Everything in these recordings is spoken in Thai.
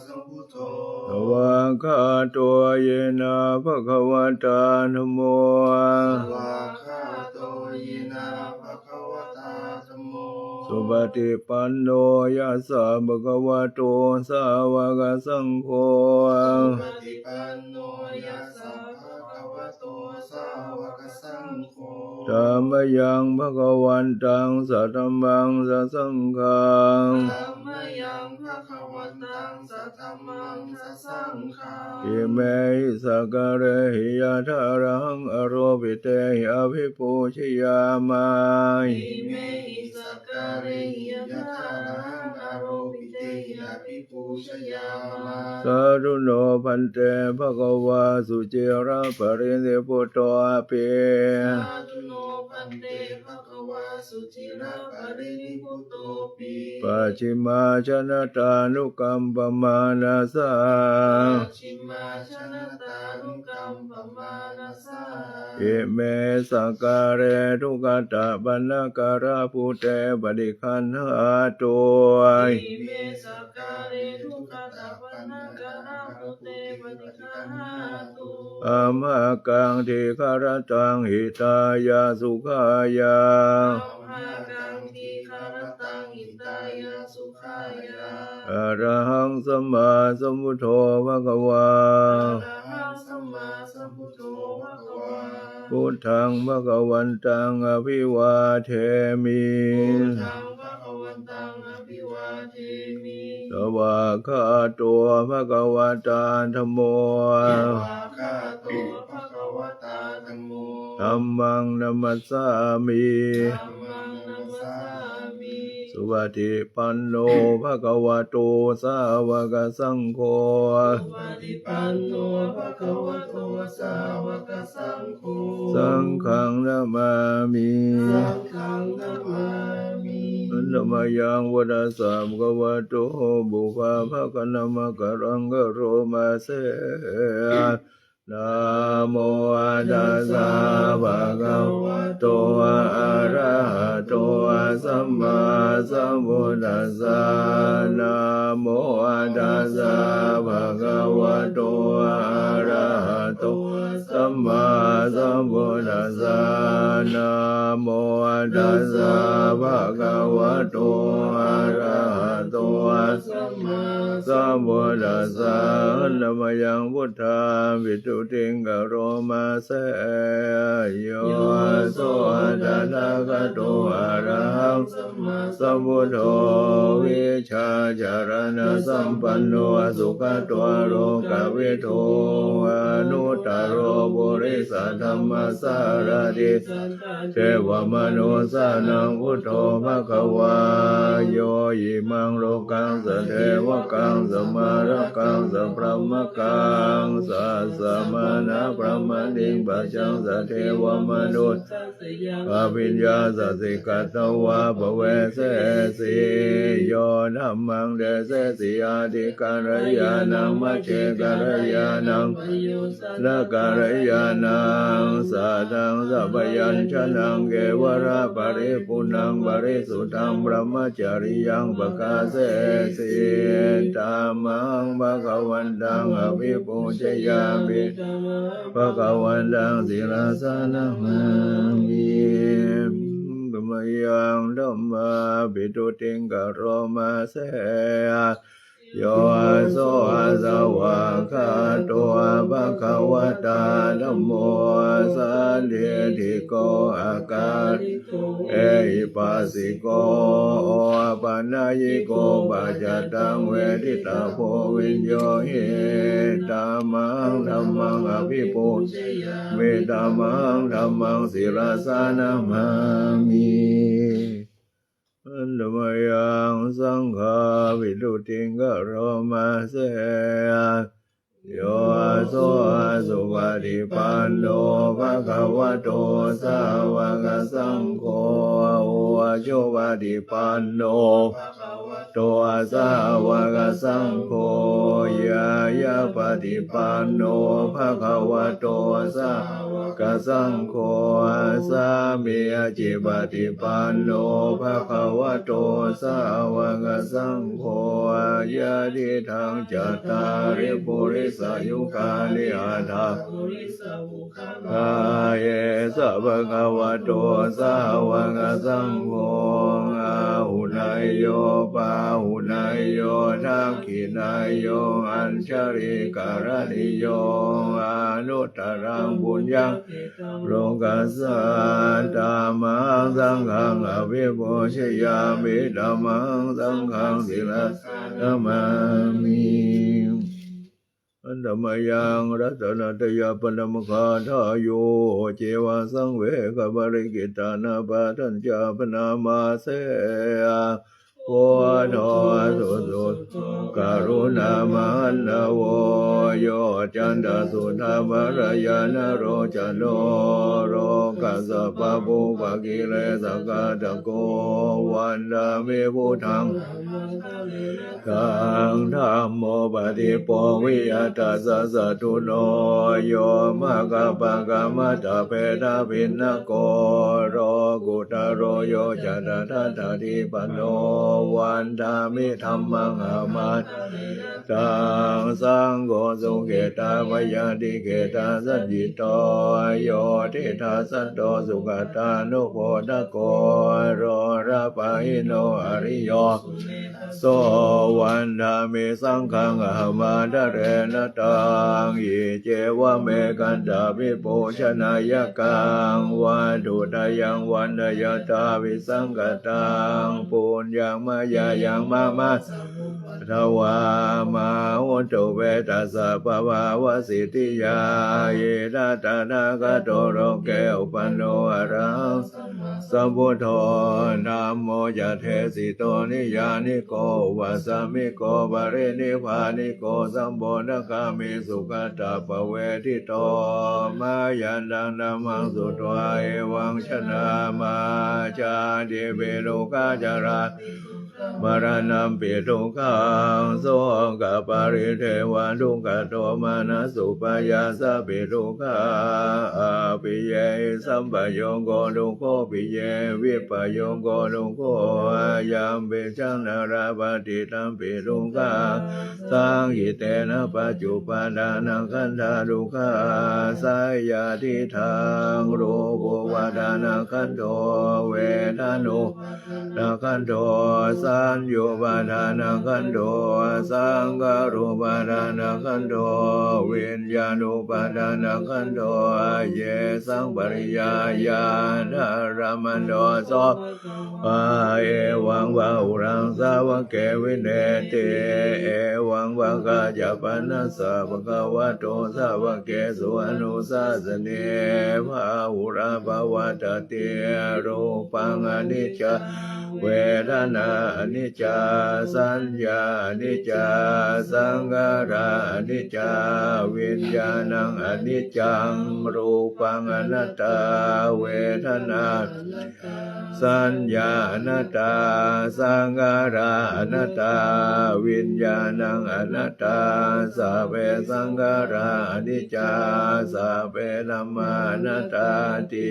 สัมพุทโธสวากขาโตเยนะภะคะวะตาธัมโมสวากขาโตเยนะภะคะวะตาธัมโมสุปฏิปันโนยัสสะภะคะวะโตสาวกสังโฆสุปฏิปันโนยัสสะภะคะวะโตสาวกสังโฆธัมมยังภะคะวันตังสัทธัมมังสัสสังฆังธัมมยังภะคะวันตังสัทธัมมังสัสสังฆังอิเมหิสักการะหิยะทารังอโรปิเตหิอภิปูชยามาอิเมหิสักการะหิยะทารังอโรปิเตหิอภิปูชยามาสาธุโนพันเตภะคะวาสุจิระปรินิพพุตโตอาเปสาธุโนพันเตภะคะวาสุจิระปรินิพพุตโตปิปัจฉิมาชนะตานุกัมปมานาสาปัจฉิมาชนะตานุกัมปมานาสาอิเมสักการะทุกขตะปันนการะภูเตปฏิคันหาตุอิเมสักการะทุกขตาปันนการะภูเตปฏิคันหาตุอามากังทิคารตังหิตายาสุขายาธัมมากังทีคารตังหิตายาสุขายาอะระหังสัมมาสัมพุทโธภะคะวาอะระหังสัมมาสัมพุทโธภะคะวาพุทธังภะคะวันตังอภิวาเทมิพุทธังภะคะวันตังอภิวาเทมิสวากขาโตภะคะวะตาธัมโมสวากขาโตภะคะวะตาธัมโมธัมมังนัมมัสสามิธัมมังนัมสสามิสุปฏิปันโนภะคะวะโตสาวกสังโฆสุปฏิปันโนภะคะวะโตสาวกสังโฆสังฆังนะมามิสังฆังนะมามินะมะยังวะดาสามภะคะวะโตบุพาภะคะนะมะกะรังกะโรมาเสนะโมตัสสะภะคะวะโตอะระหะโตสัมมาสัมพุทธัสสะนะโมตัสสะภะคะวะโตอะระหะโตสัมมาสัมพุทธัสสะนะโมตัสสะภะคะวะโตอะระหะโตสัมมาสัมพุทธัสสะนะมะยังพุทธาวิตุติงกะโรมาเสโยโสตถาคโตอะระหังสัมมาสัมพุทโธวิชาจารณะสัมปันโนสุขโตโลกวิโทอนุตตโรปุริสธรรมสารติเทวมโนสานังพุทโธภควาโยอิมังโลกังสเทวกังสมาระกังสพรหมกังสัสสมานะพระมณิงปัจจังสเทวมนุษย์อภิญญาสสิกตวะภเวเสสิโยธัมมังเดเสสิอาทิการยานังมัจเจการยานังละการยานังสัทังสัพยัญชนะเกวระปริปุณังบริสุทธังบรมจริยังปกาเสสิตามังภะคะวันตังอภิปูชยามิภะคะวันตังศิลาสนะมามิมยังธัมมาปิตุติงกะโรมาเสโยโสสวากขาโตภะคะวะตาธัมโมสันทิโกอากาลิโกเอหิปัสสิโกปัญญิโกปัจจตังเวทิตาโพวิญโยหิธัมมังธัมมังอภิปูชยามิธัมมังธัมมังศิลาสนะมามินะมะยังสังฆาวิตุติงกะโรมาเสโยโสสุปฏิปันโนภะคะวะโตสาวกสังโฆโอโชปฏิปันโนภะคะวะโต โตสาวกสังโฆยายาปฏิปันโนภะคะวะโตสาวกสังโฆสามีจิปฏิปันโนภะคะวะโตสาวกสังโฆยะทิทังจัตตาริปุริสายุคาลิอาทากายสะภะคะวะโตสาวกสังโฆอาหุนายโยปาหุนายโยทักขินายโยอัญชริการณิโยอนุตตรังบุญญังโลกัสสะธัมมังสังฆังอภิปูชยามิธัมมังสังฆังศิลานามามิอันธรรมยังรัตนตยปนมคาทาโยเจวะสังเวกบริกิตานาปะทัญจาปนามาเสโพโทสุสุกรุณามันนาโวโยจันตสุธามรยานโรจันโนโรกัสสะปะปุปะกิเลสกะตะโกวันดามิพุทธังกังธัมโมปฏิปวิยตัสสะสัตถุโนโยมะกะปะกะมะตะเพทะภินนโกโรกุตโรโยจัตตะทะทิปันโนวันธามิธัมมังอามาตังสังโฆสุเกตาวายาติเกตาสัจจิโตโยทิทาสัตโตสุขตานุโพธโกโรระปะหิโนอริโยโสวันธามิสังฆังอามาตะเรนะตังอิเจวะเมกันตาภิปูชนายกังวันตุตยังวันนยตาวิสังกตังปุญญังมายายังมามาทวามาหุตุเวตัสสะปะภาวะสิทธิยาเยนะตานากะโตโรเกอุปันโนอะระหังสัมพุทโธธัมโมจะเทสิโตนิยานิโกวัสสมิโกปะรินิพพานิโกสัมโพธคามิสุขตาปเวทิโตมายันตังธัมมังสุตวาเอวังชนะมาจาติเปโลกาจารามรณัมปิทุกขังโสกปาริเทวะทุกขโทมานะสุปายาสะปิทุกขาปิเยสัมปโยโกทุกโขปิเยวิปโยโกทุกโขยามเปจังนาราปฏิตัมปิทุกขาสังหิเตนะปัจจุปาดานังขันธาทุกขาสายาทิทังรูปวาดานังขันโทเวทานุนังขันโทสัญโยปาทานังขันโทสังขารุปาทานังขันโทวิญญาณุปาทานังขันโทเยสังปริยาญาณรมันโตโสเอวังวะอุรังสาวะเกวิเนติเอวังวะกาจปนัสสะภะคะวะโตสาวะเกสุอนุสาสเนภาหุระภวตติรูปังอนิจจเวทนาอนิจจาสัญญาอนิจจาสังขาราอนิจจาวิญญาณังอนิจจังรูปังอนัตตาเวทนาสัญญาอนัตตาสังขาราอนัตตาวิญญาณังอนัตตาสัพเพสังขาราอนิจจาสัพเพธัมมานัตตาติ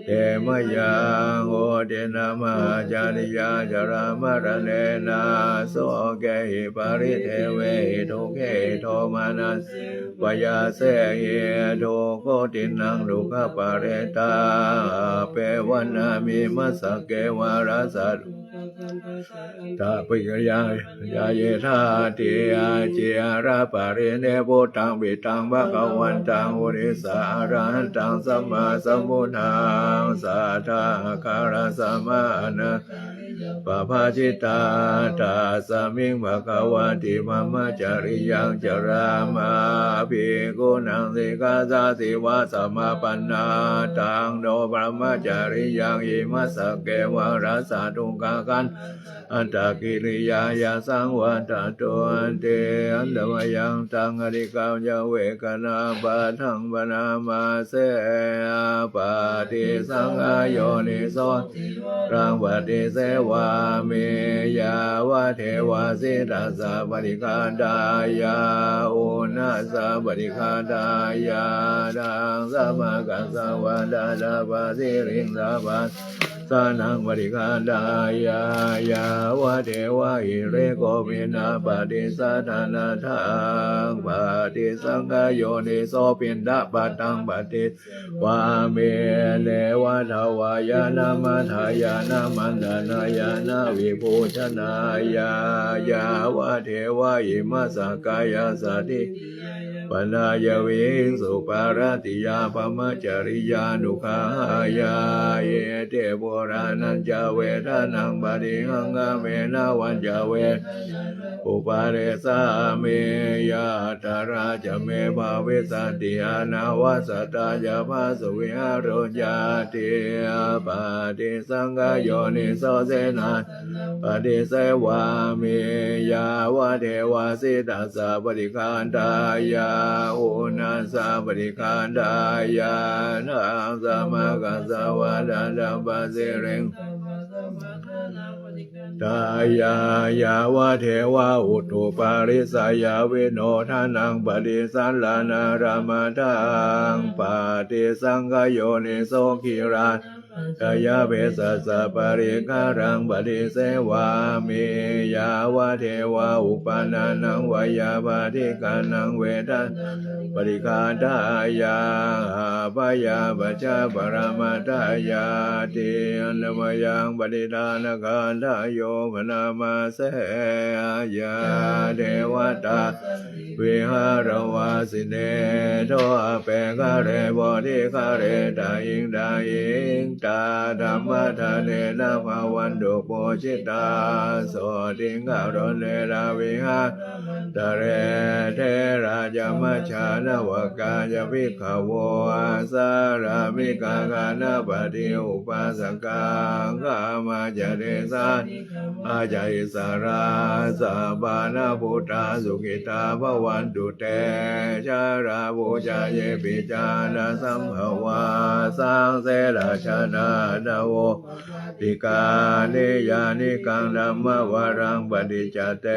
เตมยังโอเดนะมหาจาริยาจารามรณเนนะโสเกหิปริเทเวหิทุเกหิโทมานัสปยาเสหิโทโคตินังดุขปะเรตาเปวันามิมัสสะเกวาราสัตตาปิกยายาเยธาติอาเจอาราปะเรเนพุทธังปิตังภะคะวันตังอุริสาอรหันตังสัมมาสัมพุทธังสัทธาคาราสัมมานะปะภาจิตาตาสมิงภะคะวะติมัมมะจาริยังจารามาภิกขุนังสิกาสาสิวะสัมมาปันนาตังโนปรมจาริยังอิมัสสะเกวะรัสสะทุกขกัน อัตตกิริยายาสังวัตตุอันเตอันตมยังตังอริกามยเวกนาปะทังปนามาเสอาปาติสังอโยนิโสรังปฏิเสวาเมยาวะเทวาสิตัสสะปฏิฆาดายาอุณาสะปฏิฆาดายาดังสัมมากัสสวะดาดาปะสิริงสะปัสสานังปฏิฆาดายายาวะเทวะอิเรโกมินาปฏิสัทธานาทังปฏิสังขโยนิโสปินดาปตังปฏิวาเมเลวะทวายานามัทายานามันดานายานาวิภูชนายายาวะเทวะอิมัสสกายาสติปนายวิงสุปารติยาปมัจจริยานุขายาเยเตโบราณัญจเวทานังปฏิหังกเมนะวันจเวอุปาเรสาเมยาตาราจเมภาเวสันติอานาวัสตาจภาสุวิหารญาติปฏิสังขโยนิโสเสนาปฏิเสวาเมยาวะเทวาสิตัสสะปฏิคันธายาอุณาสะปฏิคันธายานังสัมมากัสสวะดาดัมปัสสิเรงตายายาวะเทวาอุตุปาริสายาวิโนทานังปฏิสันลานารามาทังปฏิสังขโยนิโสขิราชกายาเภสัสสะปริฆารังปฏิเสวาเมยาวะเทวาอุปานานังวายาปฏิกานังเวทันปฏิฆาทายาปยาปัจจปรมาทายาติอันมยังปฏิทานกันทายโยมนามาเสยาเทวตาวิหารวาสิเนโทอเปกะเรบดิกะเรดายิงดายิงตาธรรมทะเนนะภาวันตุโปชิตาโสติงกะโรเนราวิหารตะเรเทราจมัชฌานวกายวิขโวอาสารามิกากานาปฏิอุปาสกังกามาจเดสาอาจาอิสาราสาบานาพุทธาสุขิตาภวันตุเตชาราบูชาเยปิจานาสัมภวาสังเสราชนาดาโวติกาเนยานิกังธัมมวารังปฏิจจเต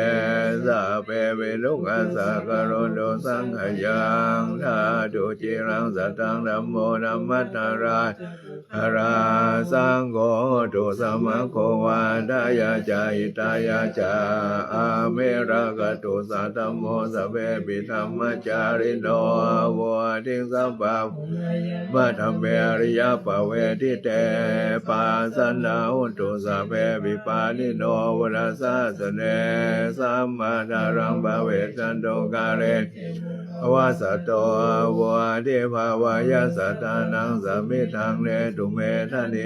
สะเปเวลุกัสสะกโรโดสังขยังธาตุจิรังสัตตังธัมโมธัมมัตตรายหราสังโฆตุสัมมาโควาทายาจาอิตายาจาอาเมรกตุสัตตโมสเปปิธรรมจาริโนวะทิงสัมปัมมาธรรมเวริยปเวทิเตปัสสนาหุตุสัพเพวิปานิโนวรัสสะสเนสัมมาดารังภเวสันโตกาเรวาสโตวะเทภาวายาสัตตานังสัมมิทังเนตุเมทะเน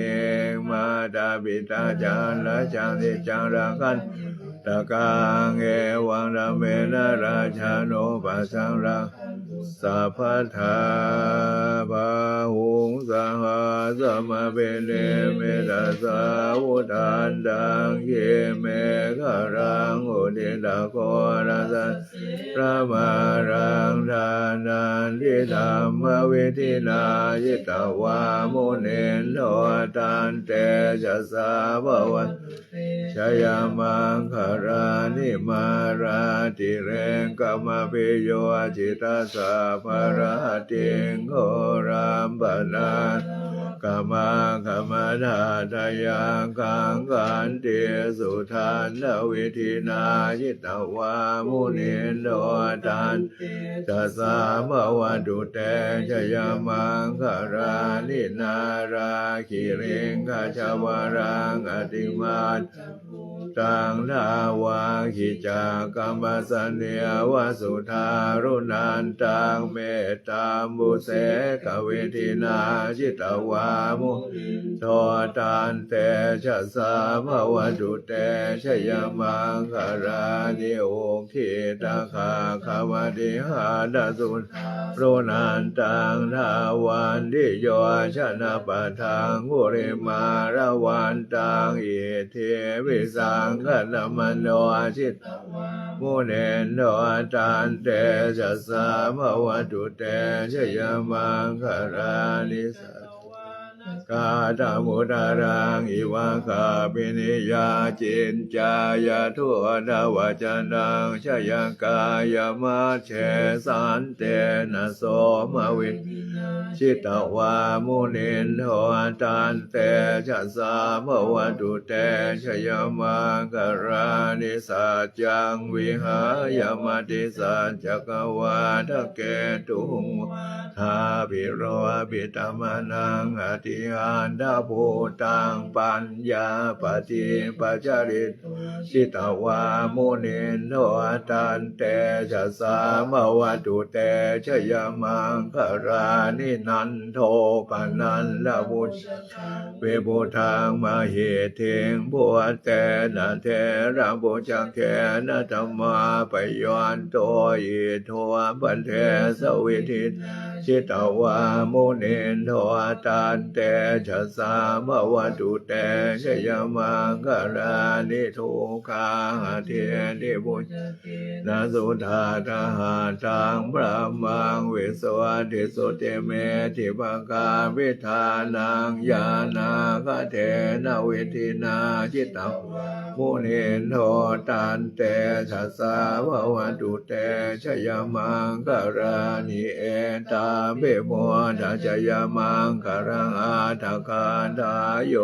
มาดาปิตาจารละจังติจังรังกันตะกังเอวังธรรมเมนะราชาโนปัสสังรังสัพพทาภาหุงสังหาสมะเปเนเมตัสสะวุทันดังเยเมฆะรังอุทิตะโครัสพระมารังทานันทิธรรมวิธินายิตวามุเนนโทตันเตจัสสะภวันชยามังคารานิมาราติเรงกมปิโยจิตาสะภรติงโครามปนากามธาทายังกังกันเตสุทานวิธินายิตวามุนินโดตันจัสสะภวันตุเตชยามังคารานินาราคิริงขจาวารังอติมาตังทาวาขิจากัมปสันเนวสุทารุนันตังเมตตามุเสกเวทินาจิตวา มุโทตันเตชะสาภวตุเตชยมังคารานิโอคิตาคาคาวติหาดาสุนโรนันตังทาวันทิโยชนะปะทังกุริมาระวันตังอิเทวิสังฆนมโนชิตมุเนนโนตันเตชะสาภวตุเตชยมังคารานิสัตกาตมุตารังอิวะคาปินิยาจินจายาทุดาวจนังชยังกายมัชเชสันเตนะโสมวินชิตวามุนินโทตันเตชะสาภวตุเตชยมังคารานิสัจจังวิหายมติสัจจกวาทะเกตุงทาภิโรภิตมนังอธิอันดาภูตังปัญญาปฏิปัจจริตชิตวามุนินโทตันเตชะสาภวตุเตชยมังคารานินันโทปนันละบุชเวบุทังมเหเทงบัวเตนะเทระบุจังแขนะธรรมาปยอนโตอิโทปันเทสวิทิตชิตวามุนินโทตันเตชะสาภวตุเตชยมังคารานิทุกขาเทนิบุญนาสุธาทหาตังพระมังวิสวะทิสุเตเมทิภกาวิธานังญาณาคเทนะวิธินาจิตตมุนินโทตันเตชะสาภวตุเตชยมังคารานิเอตาเบโมทัจยมังคารังอาทาคาทายโย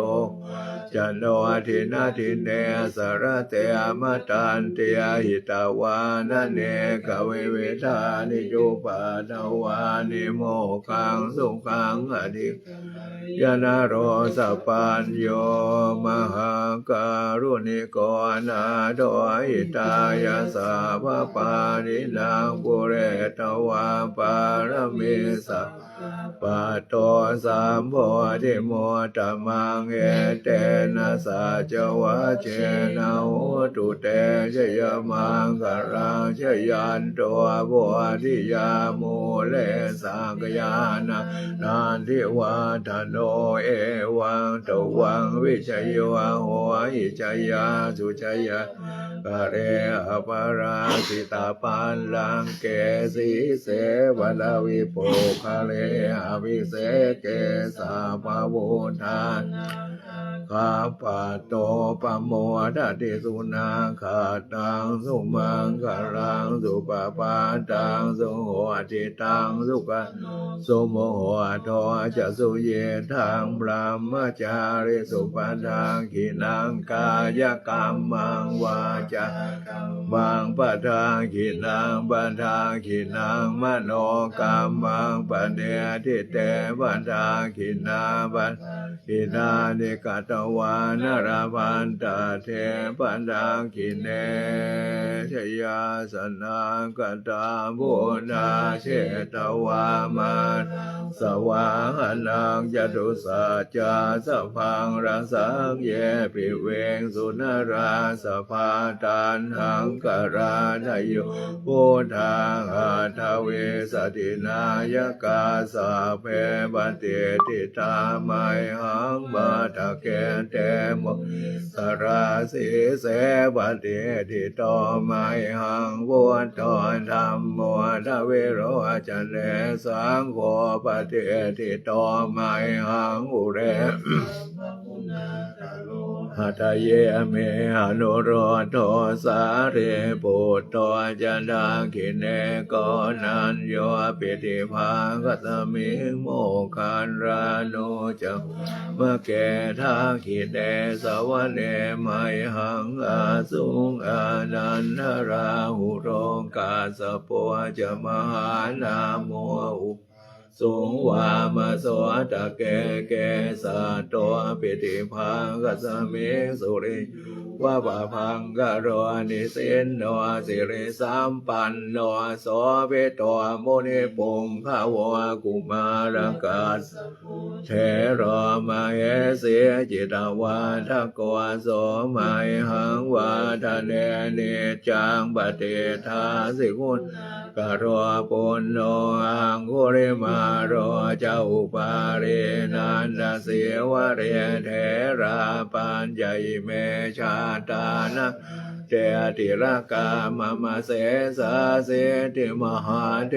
จันโนทินาทิเนสารเตอมตันเตหิตาวานเนกเวเวทานิจุปาทวานิโมกังสุขังอธิยานาโรสปัญโยมหาการุณิโกนาโดหิตายาสาภปานินางปุเรตวาปารมิสัพปัตโตสัมโพธิโมตมังเอเตนะสัจวะเจนะโหตุเตชยมังคารังชยันโตโพธิยาโมเลสักยานะนันทิวาทโนเอวังตวังวิชัยโหหิจยาสุจยากะเรอปาราสิตาปันลังเกสีเสวลาวิโปคะเลอภิเสเกสาภาวุทานข้าปะโตปะโมทะติสุนาขาตังสุมังคารังสุปปาตังสุโหติตังสุกะสุโมโหโทจะสุเยทังพรหมจาริสุปทังขินังกายกรรมังวาจาบังปะทังขินังปะทังขินังมโนกรรมังปะเนทิเตปะทังขินาปะทิทานิกตวานราพันตาเทปันดังขิเนชยาสนังกตาบุญาเชตวามันสวาหนังจตุสัจจาสัพพังรังสังเยปิเวงสุนราสภาตันหังกราทโยพุทธังอัตเวสตินายกาสาเพปฏิทิตาไมหังบาทะเกเตโมสราสีเสปฏิทิโตไมหังพุทโธธรรมโมทเวโรจันเนสังโฆปฏิทิโตไมหังอุเรหัตเยเมอนุโรโทสาเรปุตโตจันดังขิเนโกนันโยปิติภาคตมิโมคันรานุจักมะเกทาขิเนสวะเนมัยหังอาสุงอานันทราหุโรงกาสโปจมหานาโมอุสุงวามโสตะเกเกสะโตปิติภาคสมิสุริโ วะปะพังกะโรนิสินโนสิริสัมปันโนโสภิโตมุนิปุงภะวะกุมารกัสเทโรมาเอเสจิตวาทะโกโสมัยหังวาทะเนเนจังปฏิทาสิกุณกะโรปุณโนอังคุริมาโรเจ้าอุปาเรนันทเสวะเรเถราปัญญยเมชาตานะเจติรกามมะเสสะเสติมหาเถ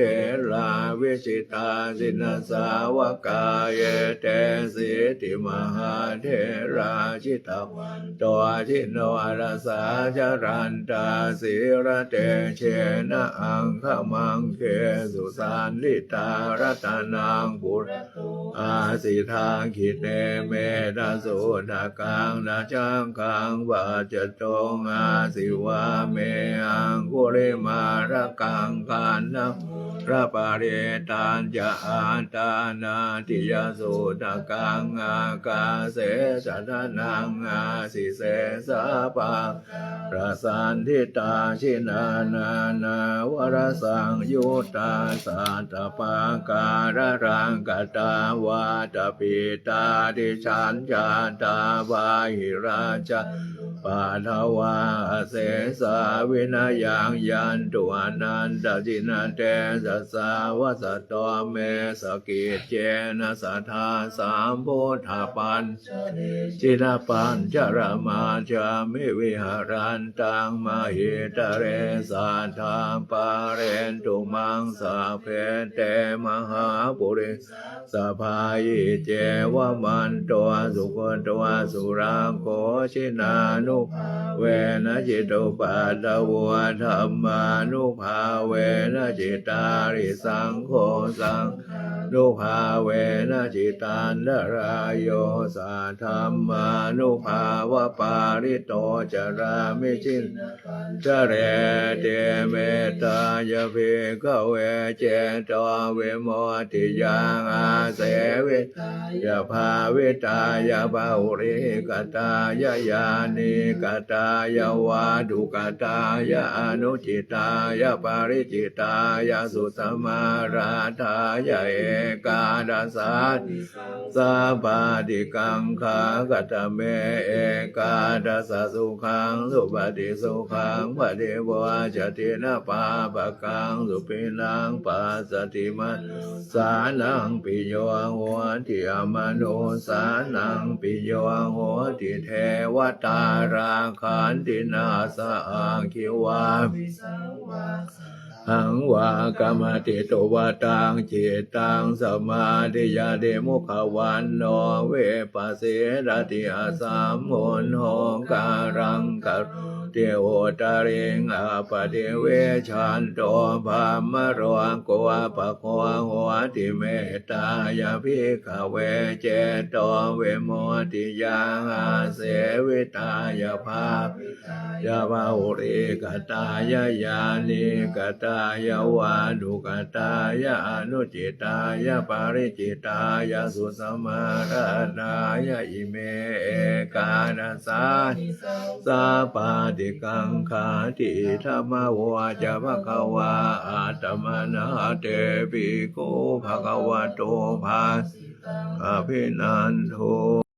ราวิชิตาสินสาวกายเตสิติมหาเถราชิตาตัวชิโนรสาจรันตาสิระเตเชนะอังคมังเคสุสันลิตารัตนังปุรอาสิทางขิเนเมตาสุนากังนาจังคังวาจตงอาสิวาเมอังคุริมาระกังกันนะพระปาริตัญญาอันตานาติยสุนากังอากาเสสะนังอาสิเสสะปะประสันทิตาชินานานาวรสังยุตตาสัตตปาการะรังกตาวาตปิตาดิฉันจาตาวาหิราชปาทวาเสสาวินายังยันตุอนันตจินาเตสัสสาวะสัตตเมสกิจเจนะสัทธาสามพุทธปัญจินปัญจรมาจามิวิหารันตังมหิตเรสัทธาปาเรนตุมังสาเพเตมหาปุริสภายิเจวะมันตัวสุขตัวสุราโคชินานุเวนะจิตุปัตตวะธรรมานุภาเวนะจิตาริสังโฆสังนุภาเวนะจิตันดรายโยสัทธัมมานุภาวะปาริโตจารามิชินจเรเตเมตตายะภิกขเวเจโตวิโมทิยังอาเสวิยาภาวิตายาภาอุริกตายายานิกตายาวาดุกตายาอนุจิตายาปาริจิตายาสุสมาราธายาเอกาดัสสาสัพพะติกังขากตเมเอกาดัสสะสุขังสุปฏิสุขังปฏิวะจตินะปาปะกังสุปินังปัสสติมัสสานังปิโยโหติอมโนสานังปิโยโหติเทวตาราคันตินาสะอาคิวาหังวากรรมติโตวตังจิตตังสมาธิยาเดมุขวันโนเวปัสสิรติอาสามโมนโหการังกัรเทโอตาริงอาปะเทเวชันโตภามะโรโกะปะโคโหติเมตตายาภิกขเวเจโตเวโมติยังอาเสวิตายาภายาภาอุริกตายายานิกตายาวาดุกตายาอนุจิตายาปาริจิตายาสุสมาราธายาอิเมเอกานัสสาสัพพะติกังขาติธรรมวาจาภควาอาตมนาเตปิโกภควโตภาอภินันโท